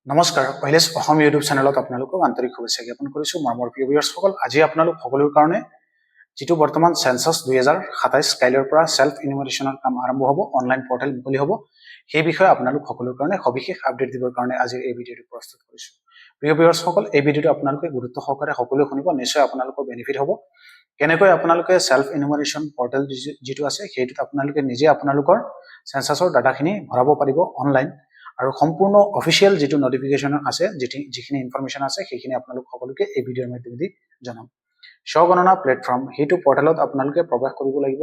নমস্কাৰ অহিলেশ অসম ইউটিউব চেনেলত আপোনালোকক আন্তৰিক শুভেচ্ছা জ্ঞাপন কৰিছোঁ মৰমৰ প্ৰিয় ভিউৱাৰ্ছসকল। আজি আপোনালোক সকলোৰ কাৰণে যিটো বৰ্তমান সেন্সাস 2027 কাইলৈৰ পৰা সেল্ফ ইনুমাৰেশ্যনৰ কাম আৰম্ভ হ'ব, অনলাইন পৰ্টেল মুকলি হ'ব, সেই বিষয়ে আপোনালোক সকলোৰ কাৰণে সবিশেষ আপডেট দিবৰ কাৰণে আজি এই ভিডিঅ'টো প্ৰস্তুত কৰিছোঁ। প্ৰিয় ভিউৱাৰ্ছসকল, এই ভিডিঅ'টো আপোনালোকে গুৰুত্ব সহকাৰে সকলোৱে শুনিব, নিশ্চয় আপোনালোকৰ বেনিফিট হ'ব। কেনেকৈ আপোনালোকে সেল্ফ ইনুমাৰেশ্যন পৰ্টেল যিটো আছে সেইটোত আপোনালোকে নিজে আপোনালোকৰ সেন্সাসৰ ডাটাখিনি ভৰাব পাৰিব অনলাইন, আৰু সম্পূৰ্ণ অফিচিয়েল যিটো নটিফিকেশ্যন আছে, যিখিনি ইনফৰমেশ্যন আছে সেইখিনি আপোনালোক সকলোকে এই ভিডিঅ'ৰ মাধ্যমেদি জনাম। স্বগণনা প্লেটফৰ্ম সেইটো পৰ্টেলত আপোনালোকে প্ৰৱেশ কৰিব লাগিব।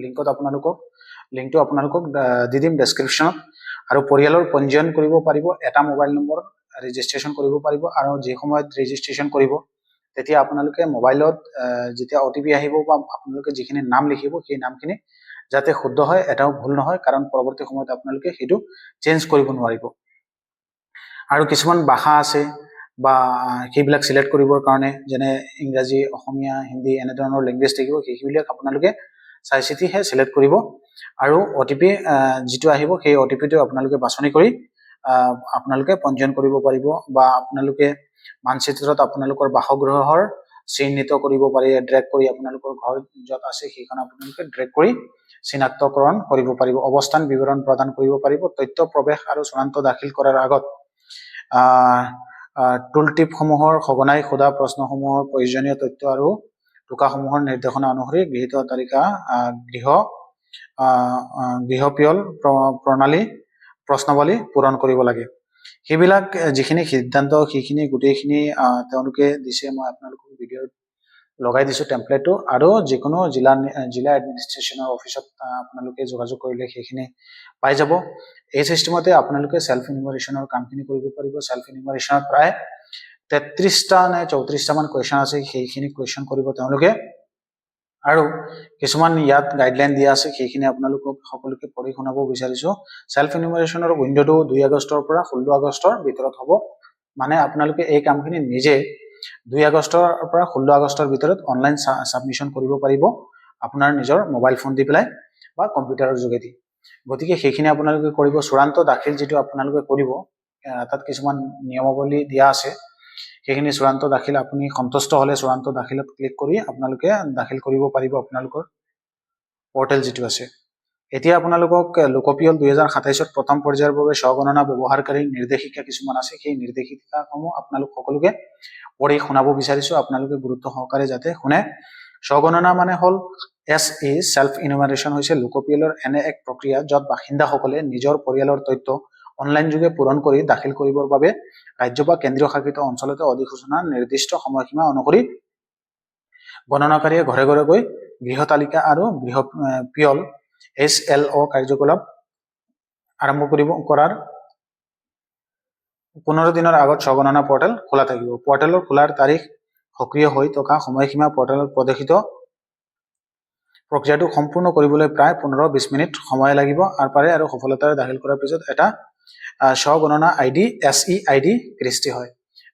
লিংকটো আপোনালোকক দি দিম ডেছক্ৰিপশ্যনত। আৰু পৰিয়ালৰ পঞ্জীয়ন কৰিব পাৰিব, এটা মোবাইল নম্বৰ ৰেজিষ্ট্ৰেশ্যন কৰিব পাৰিব। আৰু যি সময়ত ৰেজিষ্ট্ৰেশ্যন কৰিব তেতিয়া আপোনালোকে মোবাইলত যেতিয়া OTP আহিব বা আপোনালোকে যিখিনি নাম লিখিব সেই নামখিনি যাতে শুদ্ধ হয়, এটাও ভুল নহয়, কাৰণ পৰৱৰ্তী সময়ত আপোনালোকে সেইটো চেঞ্জ কৰিব নোৱাৰিব। আৰু কিছুমান ভাষা আছে বা সেইবিলাক সিলেক্ট কৰিবৰ কাৰণে, যেনে ইংৰাজী, অসমীয়া, হিন্দী এনেধৰণৰ লেংগুৱেজ থাকিব, সেইবিলাক আপোনালোকে চাই চিতিহে সিলেক্ট কৰিব। আৰু OTP যিটো আহিব সেই OTPটো আপোনালোকে বাছনি কৰি আপোনালোকে পঞ্জীয়ন কৰিব পাৰিব, বা আপোনালোকে মানচিত্ৰত আপোনালোকৰ বাসগৃহৰ চিহ্নিত কৰিব পাৰি, ড্ৰেগ কৰি আপোনালোকৰ ঘৰ য'ত আছে সেইখন আপোনালোকে ড্ৰেগ কৰি চিনাক্তকৰণ কৰিব পাৰিব। অৱস্থান বিৱৰণ প্ৰদান কৰিব পাৰিব। তথ্য প্ৰৱেশ আৰু চূড়ান্ত দাখিল কৰাৰ আগত টুলটিপসমূহৰ সঘনাই সোধা প্ৰশ্নসমূহৰ প্ৰয়োজনীয় তথ্য আৰু টোকাসমূহৰ নিৰ্দেশনা অনুসৰি গৃহীত তালিকা গৃহপিয়ল প্ৰণালী প্ৰশ্নাৱলী পূৰণ কৰিব লাগে। সেইবিলাক যিখিনি সিদ্ধান্ত সেইখিনি গোটেইখিনি তেওঁলোকে দিছে, মই আপোনালোকক ভিডিঅ'ত লগাই দিছোঁ টেমপ্লেটটো। আৰু যিকোনো জিলা এডমিনিষ্ট্ৰেশ্যনৰ অফিচত আপোনালোকে যোগাযোগ কৰিলে সেইখিনি পাই যাব। এই চিষ্টেমতে আপোনালোকে সেল্ফ ইনুমাৰেশ্যনৰ কামখিনি কৰিব পাৰিব। সেল্ফ ইনুমাৰেশ্যনত প্ৰায় 33টা নে 34টা মান কুৱেশ্যন আছে, সেইখিনি কুৱেশ্যন কৰিব তেওঁলোকে। আৰু কিছুমান ইয়াত গাইডলাইন দিয়া আছে, সেইখিনি আপোনালোকক সকলোকে পঢ়ি শুনাব বিচাৰিছোঁ। সেল্ফ ইনুমাৰেশ্যনৰ উইণ্ডোটো 2 আগষ্টৰ পৰা 16 আগষ্টৰ ভিতৰত হ'ব। মানে আপোনালোকে এই কামখিনি নিজে 2 আগষ্টৰ পৰা 16 আগষ্টৰ ভিতৰত অনলাইন ছাবমিশ্যন কৰিব পাৰিব, আপোনাৰ নিজৰ মোবাইল ফোন দি পেলাই বা কম্পিউটাৰৰ যোগেদি। গতিকে সেইখিনি আপোনালোকে কৰিব। চূড়ান্ত দাখিল যিটো আপোনালোকে কৰিব, তাত কিছুমান নিয়মাৱলী দিয়া আছে, সেইখিনি চূড়ান্ত দাখিল আপুনি সন্তুষ্ট হ'লে চূড়ান্ত দাখিলত ক্লিক কৰি আপোনালোকে দাখিল কৰিব পাৰিব আপোনালোকৰ পৰ্টেল যিটো আছে। এতিয়া আপোনালোকক লোকপিয়ল 2027ত প্ৰথম পৰ্যায়ৰ বাবে স্বগণনা ব্যৱহাৰকাৰী নিৰ্দেশিকা কিছুমান আছে, সেই নিৰ্দেশিকাসমূহ আপোনালোক সকলোকে পঢ়ি শুনাব বিচাৰিছোঁ। আপোনালোকে গুৰুত্ব সহকাৰে যাতে শুনে। স্বগণনা মানে হ'ল SE সেল্ফ ইনুমাৰেশ্যন হৈছে লোকপিয়লৰ এনে এক প্ৰক্ৰিয়া য'ত বাসিন্দাসকলে নিজৰ পৰিয়ালৰ তথ্য অনলাইন যোগে পূৰণ কৰি দাখিল কৰিবৰ বাবে ৰাজ্য বা কেন্দ্ৰীয় শাসিত অঞ্চলতে অধিসূচনাৰ নিৰ্দিষ্ট সময়সীমা অনুসৰি গণনাকাৰীয়ে ঘৰে ঘৰে গৈ গৃহ তালিকা আৰু গৃহপিয়ল SLO কাৰ্যকলাপ আৰম্ভ কৰাৰ 15 দিনৰ আগত স্বগণনা পৰ্টেল খোলা থাকিব। পৰ্টেলৰ খোলাৰ তাৰিখ, সক্ৰিয় হৈ থকা সময়সীমা, পৰ্টেলত প্ৰদৰ্শিত প্ৰক্ৰিয়াটো সম্পূৰ্ণ কৰিবলৈ প্ৰায় 15-20 মিনিট সময় লাগিব আৰু সফলতাৰে দাখিল কৰাৰ পিছত এটা স্বগণনা ID SE ID সৃষ্টি হয়।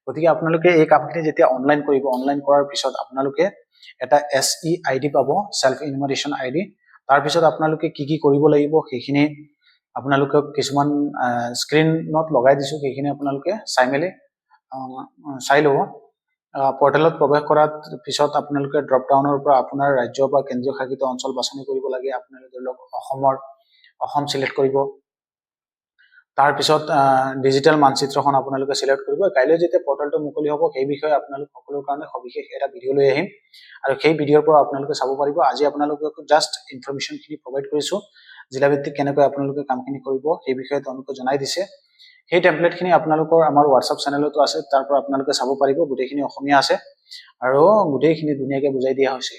গতিকে আপোনালোকে এই কামখিনি যেতিয়া অনলাইন কৰিব, অনলাইন কৰাৰ পিছত আপোনালোকে এটা SE ID পাব, সেল্ফ ইনুমাৰেশ্যন ID। তাৰপিছত আপোনালোকে কি কৰিব লাগিব সেইখিনি আপোনালোকক কিছুমান স্ক্ৰীনত লগাই দিছোঁ, সেইখিনি আপোনালোকে চাই ল'ব। পৰ্টেলত প্ৰৱেশ কৰাৰ পিছত আপোনালোকে ড্ৰপ ডাউনৰ পৰা আপোনাৰ ৰাজ্য বা কেন্দ্ৰীয় শাসিত অঞ্চল বাছনি কৰিব লাগে। আপোনালোকে ধৰি লওক অসম চিলেক্ট কৰিব। তাৰপিছত ডিজিটেল মানচিত্ৰখন আপোনালোকে চিলেক্ট কৰিব। কাইলৈ যেতিয়া পৰ্টেলটো মুকলি হ'ব সেই বিষয়ে আপোনালোক সকলোৰ কাৰণে সবিশেষ এটা ভিডিঅ' লৈ আহিম, আৰু সেই ভিডিঅ'ৰ পৰা আপোনালোকে চাব পাৰিব। আজি আপোনালোকক জাষ্ট ইনফৰমেশ্যনখিনি প্ৰভাইড কৰিছোঁ, জিলাভিত্তিক কেনেকৈ আপোনালোকে কামখিনি কৰিব সেই বিষয়ে তেওঁলোকে জনাই দিছে। সেই টেমপ্লেটখিনি আপোনালোকৰ আমাৰ হোৱাটছআপ চেনেলতো আছে, তাৰ পৰা আপোনালোকে চাব পাৰিব। গোটেইখিনি অসমীয়া আছে আৰু গোটেইখিনি ধুনীয়াকৈ বুজাই দিয়া হৈছে।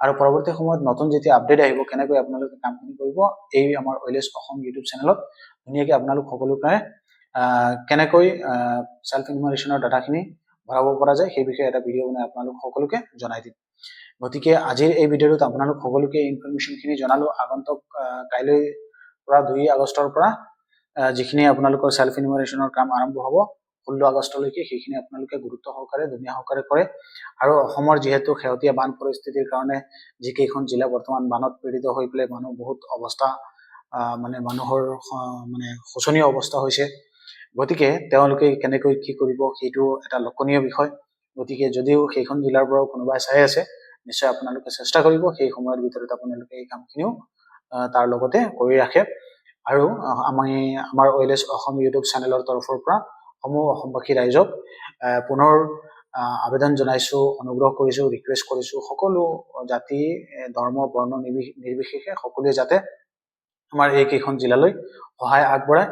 আৰু পৰৱৰ্তী সময়ত নতুন যেতিয়া আপডেট আহিব কেনেকৈ আপোনালোকে কামখিনি কৰিব, এই আমাৰ অইলেছ অসম ইউটিউব চেনেলত ধুনীয়াকৈ আপোনালোক সকলোকে কেনেকৈ সেল্ফ ইনুমাৰেশ্যনৰ ডাটাখিনি ভৰাব পৰা যায় সেই বিষয়ে এটা ভিডিঅ' বনাই আপোনালোক সকলোকে জনাই দিম। গতিকে আজিৰ এই ভিডিঅ'টোত আপোনালোক সকলোকে ইনফৰমেশ্যনখিনি জনালোঁ। আগন্তুক কাইলৈ পৰা 2 আগষ্টৰ পৰা যিখিনি আপোনালোকৰ সেল্ফ ইনুমাৰেশ্যনৰ কাম আৰম্ভ হ'ব 16 আগষ্টলৈকে, সেইখিনি আপোনালোকে গুৰুত্ব সহকাৰে ধুনীয়া সহকাৰে কৰে। আৰু অসমৰ যিহেতু শেহতীয়া বান পৰিস্থিতিৰ কাৰণে যিকেইখন জিলা বৰ্তমান বানত পীড়িত হৈ পেলাই মানুহ বহুত অৱস্থা, মানুহৰ শোচনীয় অৱস্থা হৈছে। গতিকে তেওঁলোকে কেনেকৈ কি কৰিব সেইটো এটা লক্ষণীয় বিষয় গতিকে যদিও সেইখন জিলাৰ পৰা কোনোবাই চাই আছে নিশ্চয় আপোনালোকে চেষ্টা কৰিব সেই সময়ৰ ভিতৰত আপোনালোকে এই কামখিনিও তাৰ লগতে কৰি ৰাখে আৰু আমাৰ OLS অসম ইউটিউব চেনেলৰ তৰফৰ পৰা সমূহ অসমবাসী ৰাইজক পুনৰ আবেদন জনাইছো অনুগ্ৰহ কৰিছো ৰিকুৱেষ্ট কৰিছো সকলো জাতি ধৰ্ম বৰ্ণ নিৰ্বিশেষে সকলোৱে যাতে আমাৰ এই কেইখন জিলালৈ সহায় আগবঢ়ায়